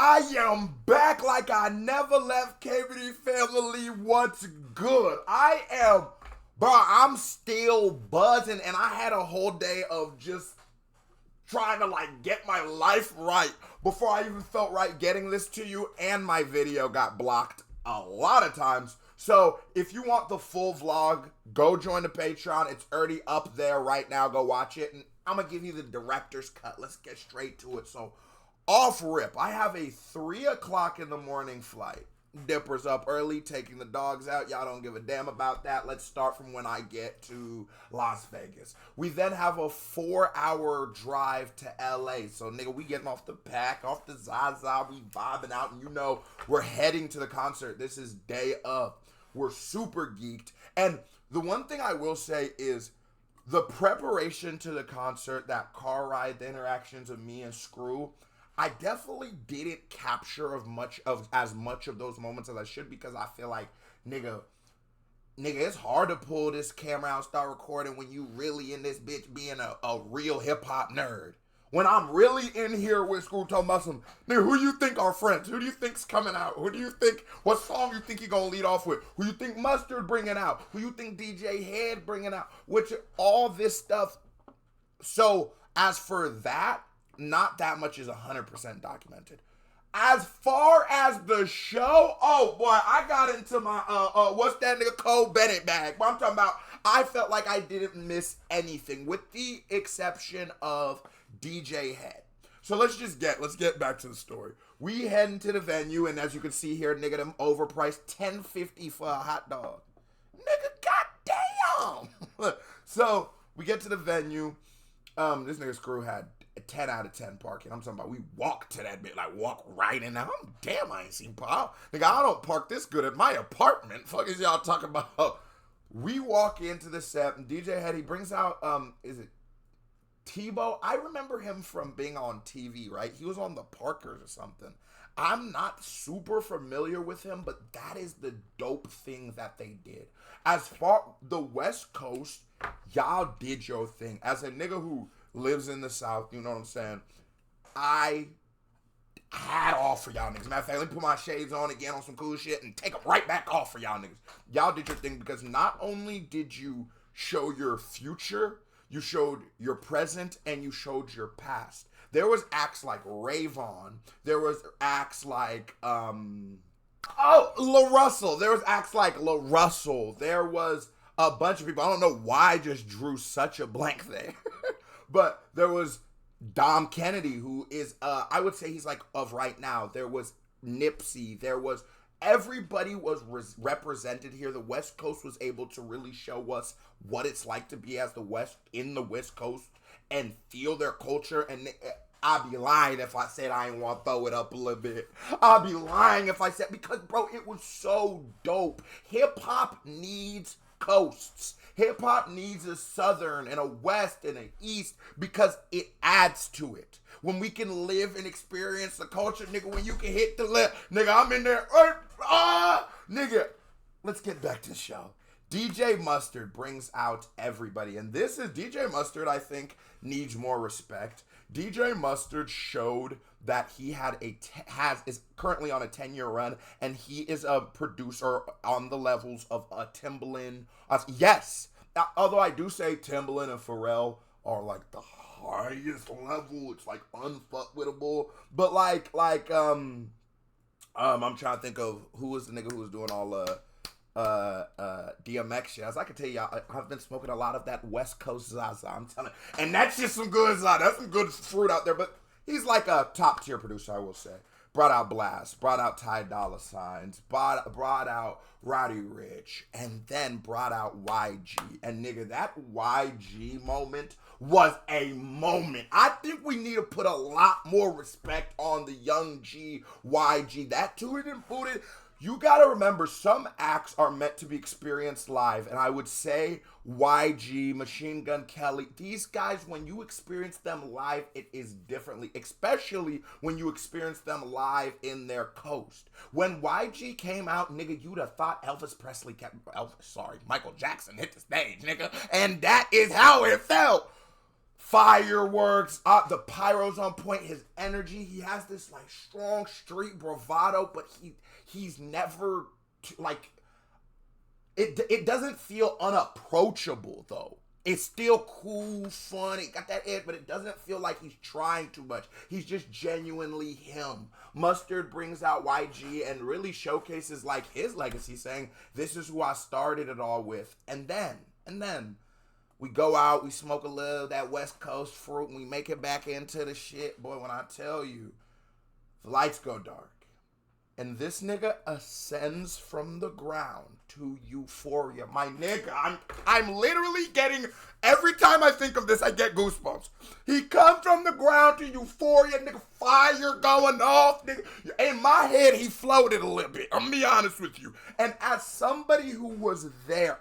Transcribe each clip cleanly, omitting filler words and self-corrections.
I am back like I never left KBD family. What's good? I'm still buzzing, and I had a whole day of just trying to get my life right before I even felt right getting this to you, and my video got blocked a lot of times. So if you want the full vlog, go join the Patreon. It's already up there right now. Go watch it, and I'm gonna give you the director's cut. Let's get straight to it. So off rip, I have a 3 o'clock in the morning flight. Dipper's up early, taking the dogs out. Y'all don't give a damn about that. Let's start from when I get to Las Vegas. We then have a 4-hour drive to LA. So, nigga, we getting off the pack, off the Zaza, we vibing out, and we're heading to the concert. This is day of. We're super geeked. And the one thing I will say is the preparation to the concert, that car ride, the interactions of me and Screw, I definitely didn't capture as much of those moments as I should, because I feel like, nigga, it's hard to pull this camera out and start recording when you really in this bitch being a real hip-hop nerd. When I'm really in here with Screw talking about some, nigga, who you think are friends? Who do you think's coming out? What song you think you gonna lead off with? Who you think Mustard bringing out? Who you think DJ Head bringing out? Which, all this stuff. So, as for that, not that much is 100% documented. As far as the show, oh boy, I got into my, what's that nigga Cole Bennett bag. But I'm talking about, I felt like I didn't miss anything, with the exception of DJ Head. So let's get back to the story. We head into the venue, and as you can see here, nigga, them overpriced $10.50 for a hot dog. Nigga, goddamn. So we get to the venue. This nigga Screw had 10 out of 10 parking. I'm talking about, we walk to that bit, walk right in there. Damn, I ain't seen Paul. Nigga, I don't park this good at my apartment. Fuck is y'all talking about? We walk into the set, and DJ Head, he brings out, is it Tebow? I remember him from being on TV, right? He was on the Parkers or something. I'm not super familiar with him, but that is the dope thing that they did. As far the West Coast, y'all did your thing. As a nigga who lives in the South, you know what I'm saying? I had off for y'all niggas. Matter of fact, let me put my shades on again on some cool shit and take them right back off for y'all niggas. Y'all did your thing, because not only did you show your future, you showed your present, and you showed your past. There was acts like Rayvon. There was acts like, La Russell. There was acts like La Russell. There was a bunch of people. I don't know why I just drew such a blank there. But there was Dom Kennedy, who is, I would say he's of right now. There was Nipsey. There was, everybody was represented here. The West Coast was able to really show us what it's like to be in the West Coast and feel their culture. And I'd be lying if I said I ain't want to throw it up a little bit. I'd be lying if I said, because, bro, it was so dope. Hip-hop needs coasts. Hip-hop needs a Southern and a West and an East, because it adds to it. When we can live and experience the culture, nigga, when you can hit the left, nigga, I'm in there, nigga. Let's get back to the show. DJ Mustard brings out everybody, and this is DJ Mustard, I think, needs more respect. DJ Mustard showed that he is currently on a 10-year run, and he is a producer on the levels of a Timbaland. Yes, although I do say Timbaland and Pharrell are the highest level. It's unfuckwittable. But I'm trying to think of who was the nigga who was doing all DMX shit. As I can tell y'all, I've been smoking a lot of that West Coast Zaza. I'm telling you, and that's just some good Zaza. That's some good fruit out there. But he's a top tier producer, I will say. Brought out Blast, brought out Ty Dolla Signs, brought out Roddy Ricch, and then brought out YG. And nigga, that YG moment was a moment. I think we need to put a lot more respect on the young G, YG. That Tooted and Booted. You gotta remember, some acts are meant to be experienced live, and I would say YG, Machine Gun Kelly, these guys, when you experience them live, it is differently, especially when you experience them live in their coast. When YG came out, nigga, you'd have thought Michael Jackson hit the stage, nigga, and that is how it felt. fireworks, the pyro's on point, his energy, he has this like strong street bravado, but he's never like it doesn't feel unapproachable though. It's still cool, fun, it got that edge, but it doesn't feel like he's trying too much. He's just genuinely him. Mustard brings out YG and really showcases like his legacy, saying, this is who I started it all with. And then we go out, we smoke a little that West Coast fruit, and we make it back into the shit. Boy, when I tell you, the lights go dark. And this nigga ascends from the ground to euphoria. My nigga, I'm literally getting, every time I think of this, I get goosebumps. He comes from the ground to euphoria, nigga, fire going off, nigga. In my head, he floated a little bit. I'm gonna be honest with you. And as somebody who was there,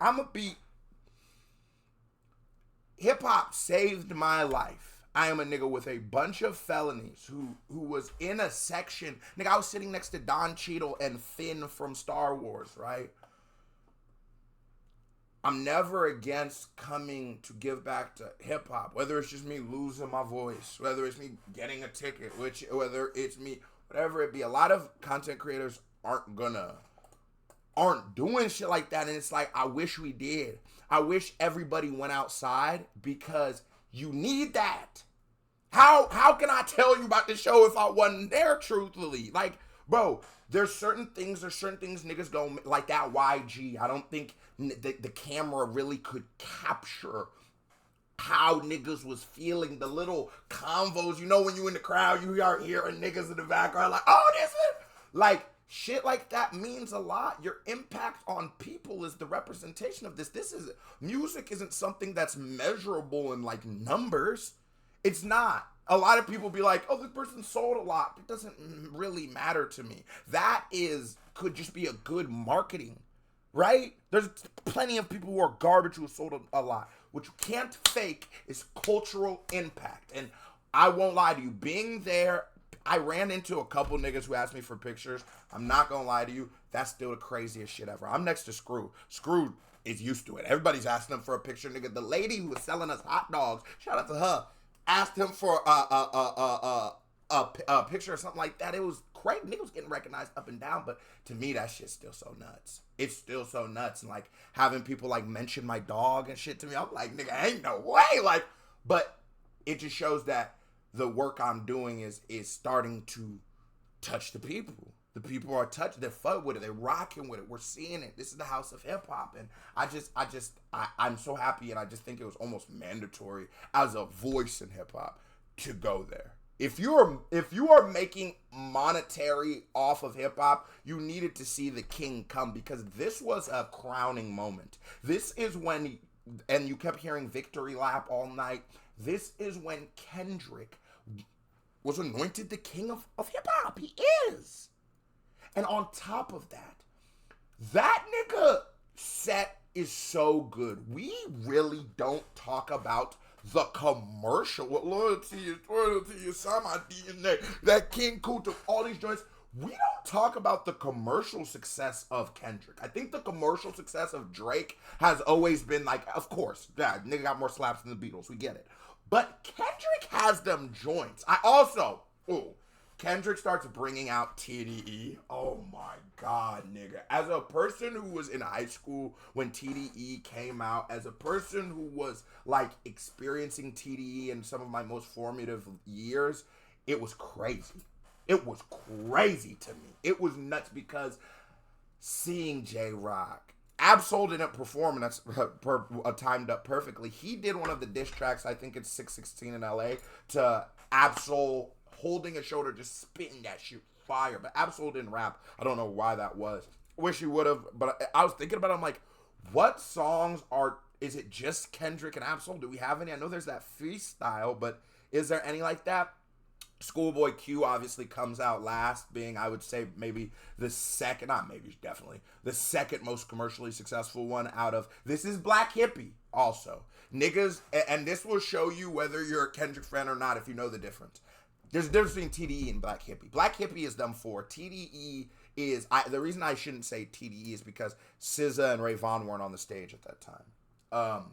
hip-hop saved my life. I am a nigga with a bunch of felonies who was in a section. Nigga, I was sitting next to Don Cheadle and Finn from Star Wars, right? I'm never against coming to give back to hip-hop, whether it's just me losing my voice, whether it's me getting a ticket, whether it's me, whatever it be. A lot of content creators aren't doing shit like that, and it's like, I wish we did. I wish everybody went outside because you need that. How can I tell you about the show if I wasn't there, truthfully? Like, bro, there's certain things niggas don't, like that YG. I don't think the camera really could capture how niggas was feeling, the little convos. You know, when you in the crowd, you are hearing niggas in the background like, oh, this is, like, shit like that means a lot. Your impact on people is the representation of this. Music isn't something that's measurable in like numbers. It's not. A lot of people be like, oh, this person sold a lot. It doesn't really matter to me. That could just be a good marketing, right? There's plenty of people who are garbage who have sold a lot. What you can't fake is cultural impact. And I won't lie to you, being there, I ran into a couple niggas who asked me for pictures. I'm not gonna lie to you, that's still the craziest shit ever. I'm next to Screw. Screw is used to it. Everybody's asking him for a picture, nigga. The lady who was selling us hot dogs, shout out to her, asked him for a picture or something like that. It was crazy. Nigga was getting recognized up and down, but to me, that shit's still so nuts. It's still so nuts. And like having people like mention my dog and shit to me, I'm like, nigga, ain't no way. Like, but it just shows that the work I'm doing is starting to touch the people. The people are touched. They're fuck with it. They're rocking with it. We're seeing it. This is the house of hip hop, and I'm so happy, and I just think it was almost mandatory as a voice in hip hop to go there. If you are making monetary off of hip hop, you needed to see the king come, because this was a crowning moment. This is when, and you kept hearing victory lap all night. This is when Kendrick was anointed the king of hip hop. He is. And on top of that nigga set is so good. We really don't talk about the commercial. What loyalty is sign my DNA. That King Kunta, all these joints. We don't talk about the commercial success of Kendrick. I think the commercial success of Drake has always been like, of course, that nigga got more slaps than the Beatles. We get it. But Kendrick has them joints. Kendrick starts bringing out TDE. Oh my God, nigga. As a person who was in high school when TDE came out, as a person who was like experiencing TDE in some of my most formative years, it was crazy. It was crazy to me. It was nuts, because seeing J-Rock, Absol didn't perform, and that's timed up perfectly. He did one of the diss tracks, I think it's 616 in LA, to Absol, holding his shoulder, just spitting that shit fire. But Absol didn't rap. I don't know why that was. Wish he would have, but I was thinking about it. I'm like, what songs is it just Kendrick and Absol? Do we have any? I know there's that freestyle, but is there any like that? Schoolboy Q obviously comes out last, being, I would say, maybe definitely the second most commercially successful one out of, this is Black Hippie also. Niggas, and this will show you whether you're a Kendrick fan or not if you know the difference. There's a difference between TDE and Black Hippie. Black Hippie is them four. TDE is, the reason I shouldn't say TDE is because SZA and Ray Vaughn weren't on the stage at that time.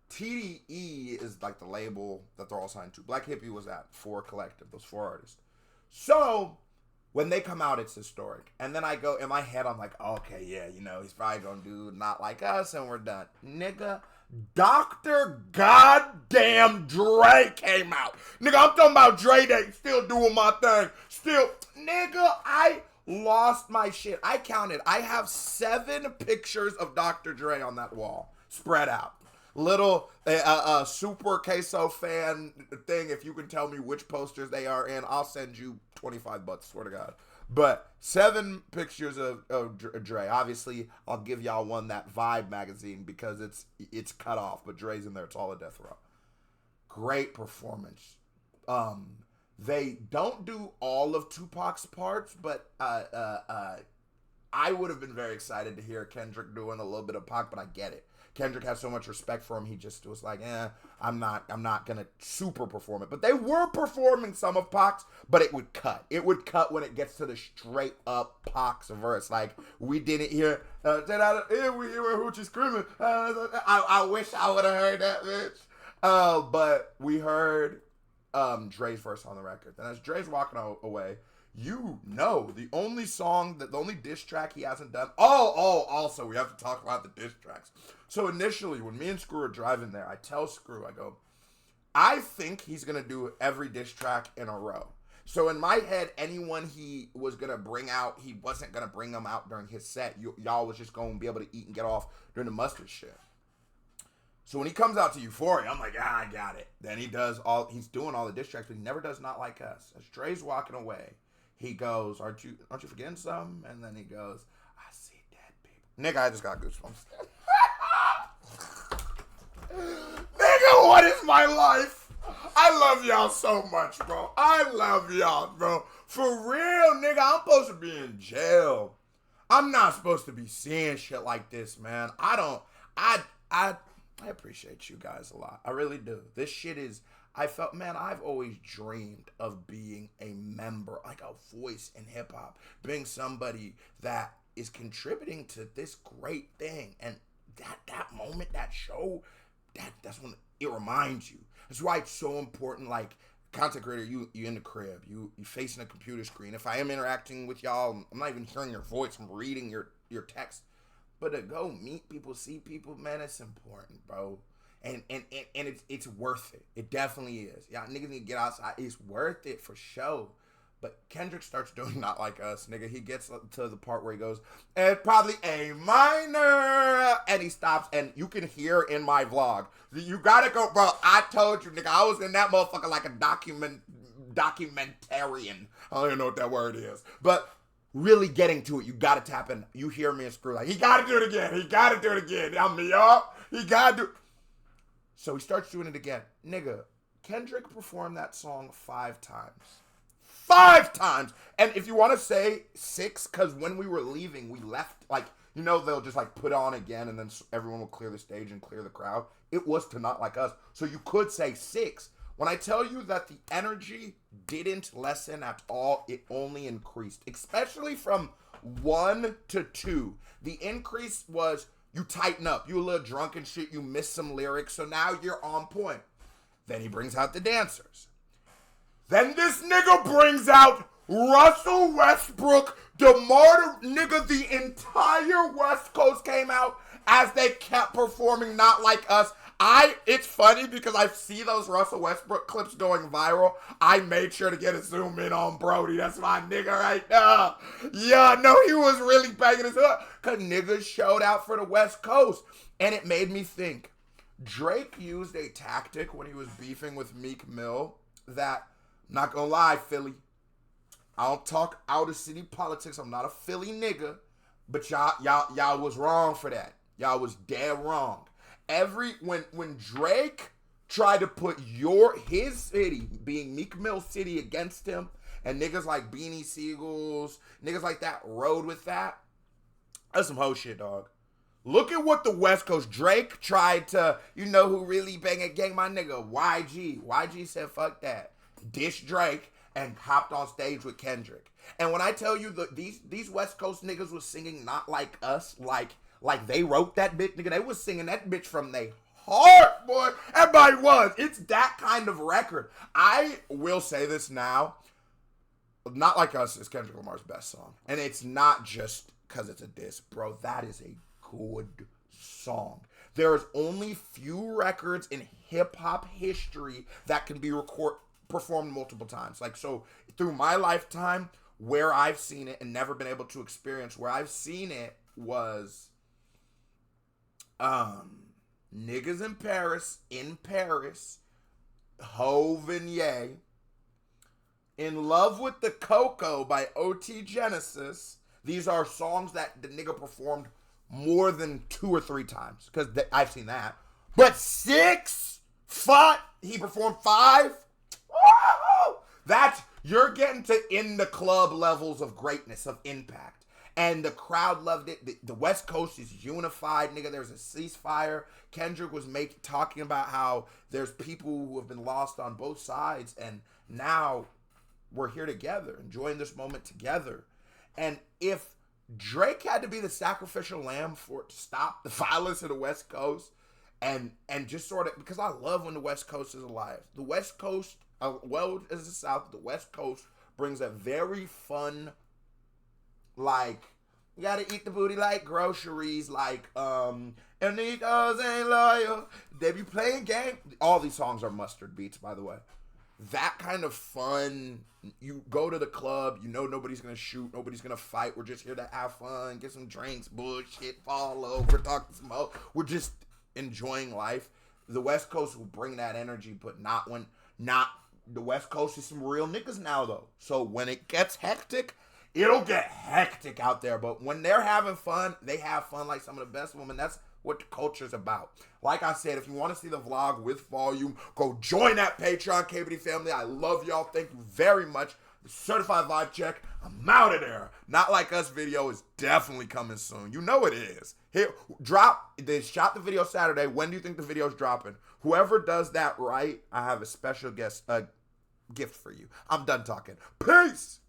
TDE is like the label that they're all signed to. Black Hippie was at 4 Collective, those 4 artists. So when they come out, it's historic. And then I go, in my head, I'm like, okay, yeah, you know, he's probably gonna do Not Like Us, and we're done. Nigga, Dr. Goddamn Dre came out. Nigga, I'm talking about Dre Day, still doing my thing. Still, nigga, I lost my shit. I counted. I have 7 pictures of Dr. Dre on that wall, spread out. Little super queso fan thing. If you can tell me which posters they are in, I'll send you $25, swear to God. But 7 pictures of Dre. Obviously, I'll give y'all one, that Vibe magazine, because it's cut off, but Dre's in there. It's all a death row. Great performance. They don't do all of Tupac's parts, but I would have been very excited to hear Kendrick doing a little bit of Pac, but I get it. Kendrick has so much respect for him, he just was like, I'm not gonna super perform it. But they were performing some of Pac's, but it would cut. It would cut when it gets to the straight up Pac's verse. Like, we didn't hear, we hear Hoochie screaming. I wish I would have heard that, bitch. But we heard Dre's verse on the record. And as Dre's walking away, you know, the only diss track he hasn't done. Also, we have to talk about the diss tracks. So initially, when me and Screw are driving there, I tell Screw, I go, I think he's going to do every diss track in a row. So in my head, anyone he was going to bring out, he wasn't going to bring them out during his set. Y'all was just going to be able to eat and get off during the mustard shit. So when he comes out to Euphoria, I'm like, I got it. Then he's doing all the diss tracks, but he never does Not Like Us. As Dre's walking away, he goes, aren't you forgetting something? And then he goes, I see dead people. Nigga, I just got goosebumps. Nigga, what is my life? I love y'all so much, bro. I love y'all, bro. For real, nigga, I'm supposed to be in jail. I'm not supposed to be seeing shit like this, man. I appreciate you guys a lot. I really do. This shit is, I've always dreamed of being a member, like a voice in hip hop, being somebody that is contributing to this great thing. And that moment, that show, that's when it reminds you. That's why it's so important. Like, content creator, you in the crib, you facing a computer screen. If I am interacting with y'all, I'm not even hearing your voice, I'm reading your text. But to go meet people, see people, man, it's important, bro. And it's worth it. It definitely is. Y'all niggas need to get outside. It's worth it for sure. But Kendrick starts doing Not Like Us, nigga. He gets to the part where he goes, and probably A minor. And he stops, and you can hear in my vlog. You gotta go, bro. I told you, nigga. I was in that motherfucker like a documentarian. I don't even know what that word is. But really getting to it, you gotta tap in. You hear me and Screw like, he gotta do it again. He gotta do it again. I'm me up. He gotta do it. So he starts doing it again. Nigga, Kendrick performed that song 5 times. 5 times! And if you want to say 6, because when we were leaving, we left, like, you know, they'll just, like, put it on again, and then everyone will clear the stage and clear the crowd. It was to Not Like Us. So you could say 6. When I tell you that the energy didn't lessen at all, it only increased. Especially from 1 to 2. The increase was, you tighten up. You a little drunk and shit. You miss some lyrics. So now you're on point. Then he brings out the dancers. Then this nigga brings out Russell Westbrook, DeMar, nigga, the entire West Coast came out as they kept performing Not Like Us. It's funny because I see those Russell Westbrook clips going viral. I made sure to get a zoom in on Brody. That's my nigga right now. Yeah, no, he was really banging his hood because niggas showed out for the West Coast. And it made me think, Drake used a tactic when he was beefing with Meek Mill that, not gonna lie, Philly, I don't talk out of city politics. I'm not a Philly nigga, but y'all was wrong for that. Y'all was dead wrong. When Drake tried to put his city, being Meek Mill City, against him, and niggas like Beanie Siegels, niggas like that rode with that, that's some hoe shit, dog. Look at what the West Coast, Drake tried to, you know who really bang a gang, my nigga, YG. YG said, fuck that. Dish Drake and hopped on stage with Kendrick. And when I tell you that these West Coast niggas was singing Not Like Us, like they wrote that bitch, nigga, they was singing that bitch from their hard, boy. Everybody was. It's that kind of record. I will say this now. Not Like Us is Kendrick Lamar's best song. And it's not just because it's a diss. Bro, that is a good song. There's only few records in hip-hop history that can be performed multiple times. Like, so, through my lifetime, where I've seen it and never been able to experience, where I've seen it was Niggas in Paris, Hove and Ye, In Love with the Coco by OT Genesis. These are songs that the nigga performed more than 2 or 3 times, because I've seen that. But 6, he performed 5. Woo! You're getting to in the club levels of greatness, of impact. And the crowd loved it. The West Coast is unified, nigga. There's a ceasefire. Kendrick was talking about how there's people who have been lost on both sides, and now we're here together, enjoying this moment together. And if Drake had to be the sacrificial lamb to stop the violence of the West Coast, and just sort of, because I love when the West Coast is alive. The West Coast, well as the South, the West Coast brings a very fun, like, you gotta eat the booty like groceries, like, and these girls ain't loyal, they be playing game. All these songs are mustard beats, by the way. That kind of fun, you go to the club, you know nobody's gonna shoot, nobody's gonna fight, we're just here to have fun, get some drinks, bullshit, fall over, talk some more, we're just enjoying life. The West Coast will bring that energy, but the West Coast is some real niggas now, though. So when it gets hectic, it'll get hectic out there. But when they're having fun, they have fun like some of the best women. That's what the culture's about. Like I said, if you want to see the vlog with volume, go join that Patreon, KBD family. I love y'all. Thank you very much. The Certified Vibe Check, I'm out of there. Not Like Us video is definitely coming soon. You know it is. Here, they shot the video Saturday. When do you think the video's dropping? Whoever does that right, I have a special gift for you. I'm done talking. Peace.